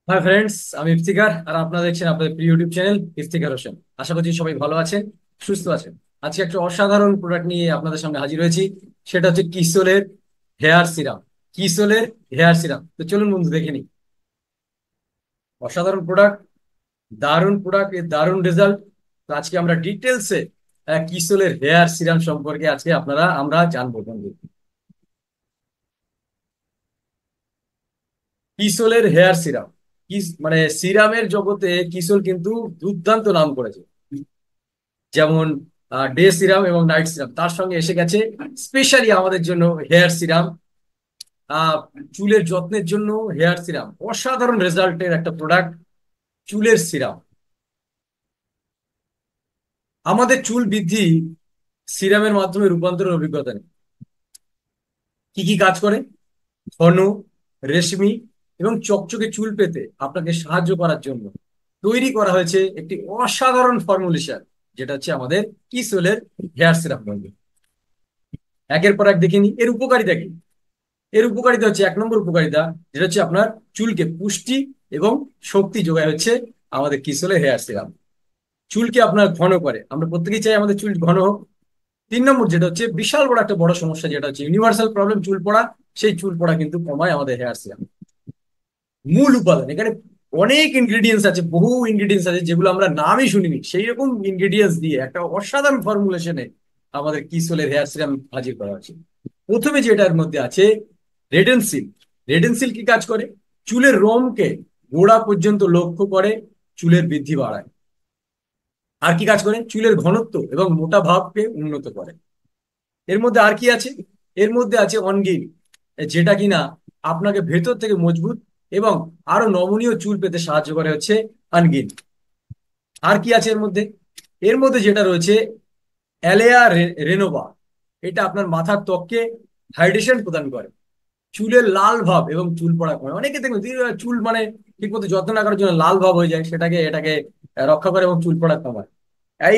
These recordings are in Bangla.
হাই ফ্রেন্ডস, আমি ইফতিকার আর আপনারা দেখছেন আপনাদের প্রিয় ইউটিউব চ্যানেল ইফতিকার হোসেন। আশা করছি সবাই ভালো আছেন, সুস্থ আছেন। আজকে একটা অসাধারণ প্রোডাক্ট নিয়ে আপনাদের সামনে হাজির হয়েছি। সেটা হচ্ছে কিসোলের হেয়ার সিরাম। কিসোলের হেয়ার সিরাম, তো চলুন বন্ধু দেখে নিই। অসাধারণ প্রোডাক্ট, দারুণ প্রোডাক্ট, এর দারুণ রেজাল্ট। তো আজকে আমরা ডিটেলসে কিসোলের হেয়ার সিরাম সম্পর্কে আজকে আমরা জানবো বন্ধু। কিসোলের হেয়ার সিরাম, কিস মানে সিরামের জগতে কিসোল কিন্তু দুর্দান্ত নাম করেছে। যেমন ডে সিরাম এবং নাইট সিরাম, তার সঙ্গে এসে গেছে স্পেশালি আমাদের জন্য হেয়ার সিরাম। চুলের যত্নের জন্য হেয়ার সিরাম অসাধারণ রেজাল্টের একটা প্রোডাক্ট। চুলের সিরাম, আমাদের চুল বৃদ্ধি সিরামের মাধ্যমে রূপান্তরের অভিজ্ঞতা নেই। কি কি কাজ করে? ঘন, রেশমি এবং চকচকে চুল পেতে আপনাকে সাহায্য করার জন্য তৈরি করা হয়েছে একটি অসাধারণ ফর্মুলেশন, যেটা হচ্ছে আমাদের কিসোলের হেয়ার সিরাম। একের পর এক দেখিনি এর উপকারিতা কি। এর উপকারিতা হচ্ছে, এক নম্বর উপকারিতা যেটা হচ্ছে আপনার চুলকে পুষ্টি এবং শক্তি যোগায় হচ্ছে আমাদের কিশোরের হেয়ার সিরাম। চুলকে আপনার ঘন করে, আমরা প্রত্যেকেই চাই আমাদের চুল ঘন হোক। তিন নম্বর যেটা হচ্ছে বিশাল বড় একটা বড় সমস্যা, যেটা হচ্ছে ইউনিভার্সাল প্রবলেম চুল পড়া, সেই চুল পড়া কিন্তু কমায় আমাদের হেয়ার সিরাম। মূল উপাদান এখানে অনেক ইনগ্রিডিয়েন্টস আছে, বহু ইনগ্রিডিয়েন্টস আছে যেগুলো আমরা নামই শুনিনি, সেই রকম ইনগ্রিডিয়েন্টস দিয়ে একটা অসাধারণ ফর্মুলেশনে আমাদের কিসোলের হেয়ার সিরাম হাজির করা হয়েছে। প্রথমে যেটার মধ্যে আছে রেডেনসিল। রেডেনসিল কি কাজ করে? চুলের রোমকে গোড়া পর্যন্ত লক্ষ্য করে চুলের বৃদ্ধি বাড়ায়। আর কি কাজ করে? চুলের ঘনত্ব এবং মোটা ভাবকে উন্নত করে। এর মধ্যে আর কি আছে? এর মধ্যে আছে অনগিন, যেটা কিনা আপনাকে ভেতর থেকে মজবুত এবং আরো নমনীয় চুল পেতে সাহায্য করে হচ্ছে আনগিন। আর কি আছে এর মধ্যে? এর মধ্যে যেটা রয়েছে অ্যালেয়া রেনোভা। এটা আপনার মাথার ত্বককে হাইড্রেশন প্রদান করে, চুলের লাল ভাব এবং চুল পড়া কমায়। অনেকে দেখবেন চুল ঠিক মতো যত্ন না করার জন্য লাল ভাব হয়ে যায়, সেটাকে এটাকে রক্ষা করে এবং চুল পড়া কমায়।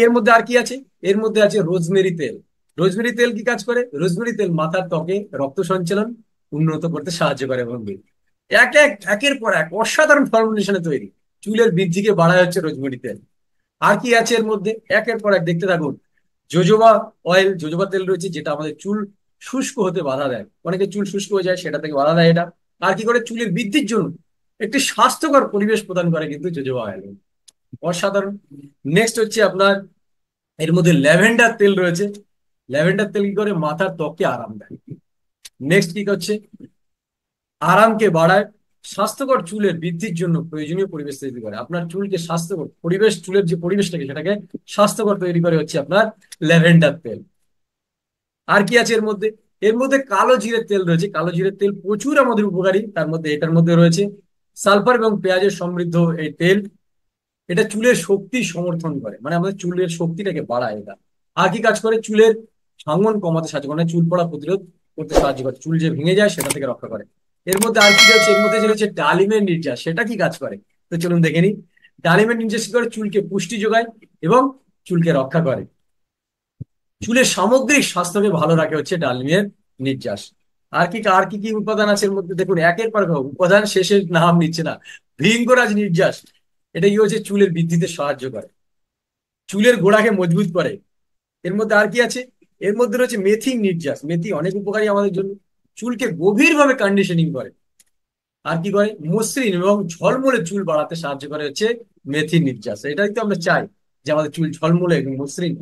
এর মধ্যে আর কি আছে? এর মধ্যে আছে রোজমেরি তেল। রোজমেরি তেল কি কাজ করে? রোজমেরি তেল মাথার ত্বকে রক্ত সঞ্চালন উন্নত করতে সাহায্য করে বন্ধু। একের পর এক অসাধারণ ফর্মুলেশনে তৈরি চুলের বৃদ্ধিকে বাড়ায় হচ্ছে রোজমেরি তেল। আর কি আছে এর মধ্যে? একের পর এক দেখতে থাকুন। জোজোবা অয়েল, জোজোবা তেল রয়েছে, যেটা আমাদের চুল শুষ্ক হতে বাধা দেয়। অনেকে চুল শুষ্ক হয়ে যায়, সেটা থেকে বাধা দেয় এটা। আর কি করে? চুলের বৃদ্ধির জন্য একটি স্বাস্থ্যকর পরিবেশ প্রদান করে কিন্তু জোজোবা অয়েল। অসাধারণ। নেক্সট হচ্ছে আপনার এর মধ্যে ল্যাভেন্ডার তেল রয়েছে। ল্যাভেন্ডার তেল কি করে? মাথার ত্বককে আরাম দেয়। নেক্সট কি করছে? আরামকে বাড়ায়। স্বাস্থ্যকর চুলের বৃদ্ধির জন্য প্রয়োজনীয় পরিবেশ তৈরি করে। আপনার চুলকে স্বাস্থ্যকর পরিবেশ, চুলের যে পরিবেশটাকে সেটাকে স্বাস্থ্যকর তৈরি করে হচ্ছে আপনার ল্যাভেন্ডার তেল। আর কি আছে এর মধ্যে? এর মধ্যে কালো জিরের তেল রয়েছে। কালো জিরের তেল প্রচুর আমাদের উপকারী, তার মধ্যে এটার মধ্যে রয়েছে সালফার এবং পেঁয়াজের সমৃদ্ধ এই তেল। এটা চুলের শক্তি সমর্থন করে, মানে আমাদের চুলের শক্তিটাকে বাড়ায় এটা। আর কি কাজ করে? চুলের ভাঙন কমাতে সাহায্য করে, মানে চুল পড়া প্রতিরোধ করতে সাহায্য করে, চুল যে ভেঙে যায় সেটা থেকে রক্ষা করে। এর মধ্যে আর কি রয়েছে? এর মধ্যে যে রয়েছে ডালিমের নির্যাস, সেটা কি কাজ করে? তো চলুন দেখে নিই। ডালিমের নির্যাস কি করে? চুলকে পুষ্টি যোগায় এবং চুলকে রক্ষা করে। চুলের সামগ্রিক স্বাস্থ্যকে ভালো রাখে হচ্ছে ডালমিয়ার নির্যাস। আর কি কি উপাদান আছে এর মধ্যে দেখুন, একের পর এক উপাদান শেষের নাম নিচ্ছে না। ভৃঙ্গরাজ নির্যাস, এটা কি হচ্ছে? চুলের বৃদ্ধিতে সাহায্য করে, চুলের গোড়াকে মজবুত করে। এর মধ্যে আর কি আছে? এর মধ্যে রয়েছে মেথি নির্যাস। মেথি অনেক উপকারী আমাদের জন্য, চুলকে গভীরভাবে কন্ডিশনিং করে। আর কি করে? মসৃণ এবং ঝলমলে চুল বাড়াতে সাহায্য করে হচ্ছে মেথি নির্যাস। এটাই তো আমরা চাই, যে আমাদের চুল ঝলমলে এবং মসৃণ।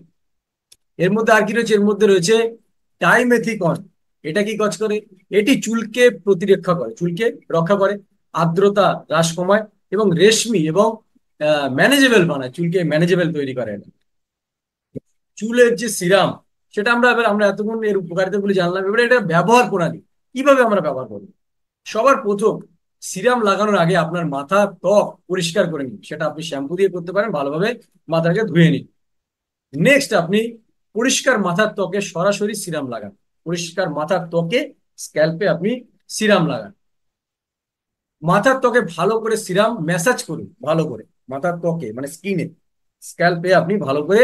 এর মধ্যে আর কি রয়েছে? এর মধ্যে রয়েছে ডাইমেথিকন। এটা কি কাজ করে? এটি চুলকে প্রতিরক্ষা করে, চুলকে রক্ষা করে, আর্দ্রতা হ্রাস কমায় এবং রেশমি এবং ম্যানেজেবল বানায়, চুলকে ম্যানেজেবল তৈরি করে এটা। চুলের যে সিরাম, সেটা আমরা এতক্ষণ এর উপকারিতা গুলি জানলাম, এবারে এটা ব্যবহার প্রণালী কিভাবে আমরা ব্যবহার করবো। সবার প্রথম, সিরাম লাগানোর আগে আপনার মাথা ত্বক পরিষ্কার করে নিন। সেটা আপনি শ্যাম্পু দিয়ে করতে পারেন, ভালোভাবে মাথাকে ধুয়ে নিন। নেক্সট আপনি পরিষ্কার মাথার ত্বকে সরাসরি সিরাম লাগান। পরিষ্কার মাথার ত্বকে স্ক্যাল্পে আপনি সিরাম লাগান। মাথার ত্বকে ভালো করে সিরাম ম্যাসাজ করুন, ভালো করে মাথার ত্বকে মানে স্কিনে, স্ক্যাল্পে আপনি ভালো করে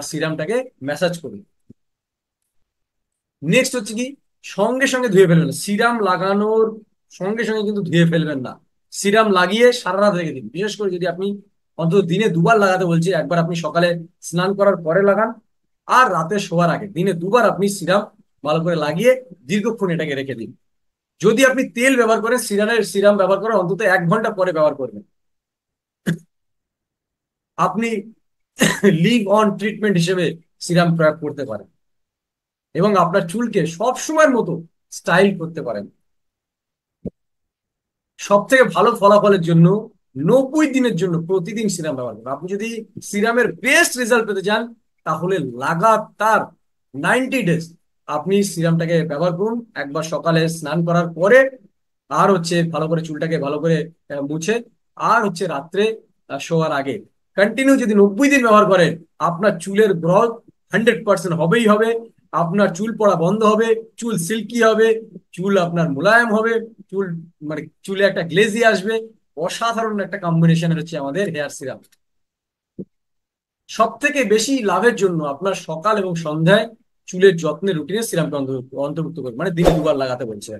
সিরামটাকে ম্যাসাজ করুন। নেক্সট হচ্ছে কি, সঙ্গে সঙ্গে ধুয়ে ফেলবেন না। সিরাম লাগানোর সঙ্গে সঙ্গে কিন্তু ধুয়ে ফেলবেন না। সিরাম লাগিয়ে সারা রাত রেখে দিন। বিশেষ করে যদি আপনি অন্তত দিনে দুবার লাগাতে বলছি, একবার আপনি সকালে স্নান করার পরে লাগান, আর রাতে শোয়ার আগে দিনে দুবার আপনি সিরাম ভালো করে লাগিয়ে দীর্ঘক্ষণ এটাকে রেখে দিন। যদি আপনি তেল ব্যবহার করেন, সিরাম ব্যবহার করেন অন্তত 1 ঘন্টা পরে ব্যবহার করবেন। আপনি লিভ অন ট্রিটমেন্ট হিসেবে সিরাম প্রয়োগ করতে পারেন এবং আপনার চুলকে সব সময়ের মতো স্টাইল করতে পারেন। সব থেকে ভালো ফলাফলের জন্য 90 দিনের জন্য প্রতিদিন সিরাম ব্যবহার করুন। আপনি যদি সিরামের বেস্ট রেজাল্ট পেতে চান, তাহলে লাগাতার 90 ডেজ আপনি সিরামটাকে ব্যবহার করুন। একবার সকালে স্নান করার পরে, আর হচ্ছে ভালো করে চুলটাকে ভালো করে মুছে, আর হচ্ছে রাত্রে শোয়ার আগে। কন্টিনিউ যদি 90 দিন ব্যবহার করেন, আপনার চুলের গ্রোথ 100% হবেই হবে। আপনার চুল পড়া বন্ধ হবে, চুল সিল্কি হবে, চুল আপনার মোলায়েম হবে, চুল মানে চুলে একটা গ্লেজি আসবে। অসাধারণ একটা কম্বিনেশনের হচ্ছে আমাদের হেয়ার সিরাম। সব থেকে বেশি লাভের জন্য আপনার সকাল এবং সন্ধ্যায় চুলের যত্নের রুটিনে সিরামটা অন্তর্ভুক্ত করুন, মানে দিনে দুবার লাগাতে বলছে।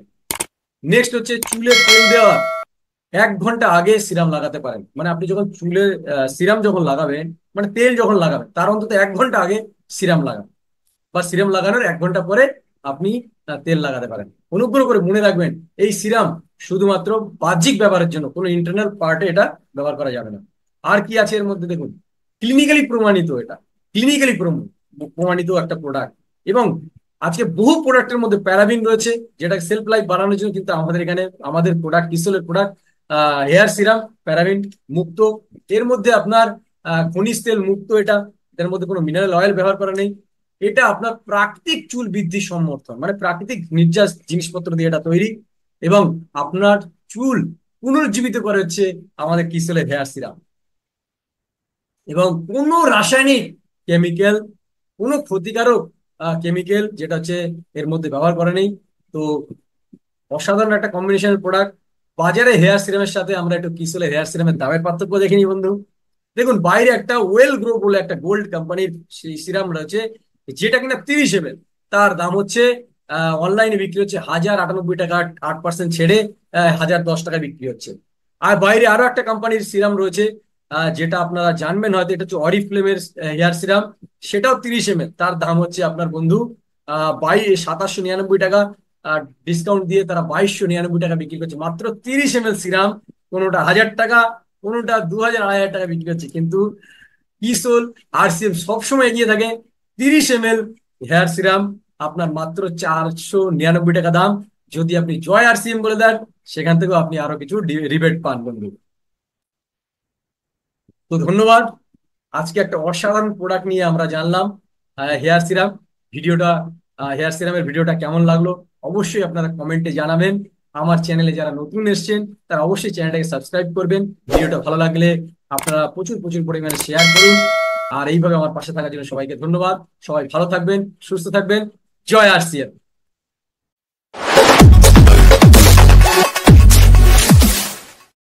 নেক্সট হচ্ছে চুলে তেল দেওয়ার 1 ঘন্টা আগে সিরাম লাগাতে পারেন। মানে আপনি যখন চুলে সিরাম যখন লাগাবেন, মানে তেল যখন লাগাবেন, তার অন্তত 1 ঘন্টা আগে সিরাম লাগান, বা সিরাম লাগানোর 1 ঘন্টা পরে আপনি তেল লাগাতে পারেন। অনুগ্রহ করে মনে রাখবেন, এই সিরাম শুধুমাত্র বাহ্যিক ব্যবহারের জন্য, কোনো ইন্টারনাল পার্টে এটা ব্যবহার করা যাবে না। আর কি আছে এর মধ্যে দেখুন, ক্লিনিক্যালি প্রমাণিত, এটা ক্লিনিক্যালি প্রমাণিত একটা প্রোডাক্ট। এবং আজকে বহু প্রোডাক্টের মধ্যে প্যারাবিন রয়েছে, যেটা সেলফ লাইফ বাড়ানোর জন্য, কিন্তু আমাদের এখানে আমাদের প্রোডাক্ট, কিসলের প্রোডাক্ট হেয়ার সিরাম প্যারাবিন মুক্ত। এর মধ্যে আপনার খনিজ তেল মুক্ত, এটা এর মধ্যে কোনো মিনারেল অয়েল ব্যবহার করা নেই। এটা আপনার প্রাকৃতিক চুল বৃদ্ধি সমর্থন, মানে প্রাকৃতিক নির্যাস জিনিসপত্র দিয়ে এটা তৈরি। এবং আপনার চুল পুনরুজ্জীবিত করে হচ্ছে আমাদের কিসেলের হেয়ার সিরাম। এবং কোনো রাসায়নিক কেমিক্যাল, কোনো ক্ষতিকারক কেমিক্যাল যেটা হচ্ছে এর মধ্যে ব্যবহার করা নেই। তো অসাধারণ একটা কম্বিনেশনের প্রোডাক্ট। বাজারে হেয়ার সিরামের সাথে আমরা একটু কিসেলের হেয়ার সিরামের দামের পার্থক্য দেখিনি বন্ধু। দেখুন, বাইরে একটা ওয়েল গ্রো বলে একটা গোল্ড কোম্পানির সেই সিরাম রয়েছে, যেটা কিনা 30 ml, তার দাম হচ্ছে অনলাইনে বিক্রি হচ্ছে 1098 টাকা, 8% ছেড়ে 1010 টাকায় বিক্রি হচ্ছে। আর বাইরে আরো একটা কোম্পানির সিরাম রয়েছে, যেটা আপনারা জানবেন হয়তো, এটা হচ্ছে অরিফ্লেমের হেয়ার সিরাম। সেটাও 30 ml, তার দাম হচ্ছে আপনার বন্ধু 2799 টাকা। আর ডিসকাউন্ট দিয়ে তারা 2299 টাকা বিক্রি করছে মাত্র 30 ml সিরাম। কোনোটা 1000 টাকা, কোনোটা 2000 2500 টাকা বিক্রি হচ্ছে। কিন্তু কিসোল আরসিএম সবসময় এগিয়ে থাকে। 30 ml হেয়ার সিরাম আপনার মাত্র 499 টাকা দাম। যদি আপনি জয় আরসিএম বলে দেন, সেখান থেকেও আপনি আরো কিছু রিবেট পান বন্ধু। তো ধন্যবাদ। আজকে একটা অসাধারণ প্রোডাক্ট নিয়ে আমরা জানলাম, হেয়ার সিরাম। ভিডিওটা হেয়ার সিরামের ভিডিওটা কেমন লাগলো অবশ্যই আপনারা কমেন্টে জানাবেন। আমার চ্যানেলে যারা নতুন এসেছেন, তারা অবশ্যই চ্যানেলটাকে সাবস্ক্রাইব করবেন। ভিডিওটা ভালো লাগলে আপনারা প্রচুর প্রচুর পরিমাণে শেয়ার করুন। আর এইভাবে আমার পাশে থাকার জন্য সবাইকে ধন্যবাদ। সবাই ভালো থাকবেন, সুস্থ থাকবেন। জয় আরসিএম।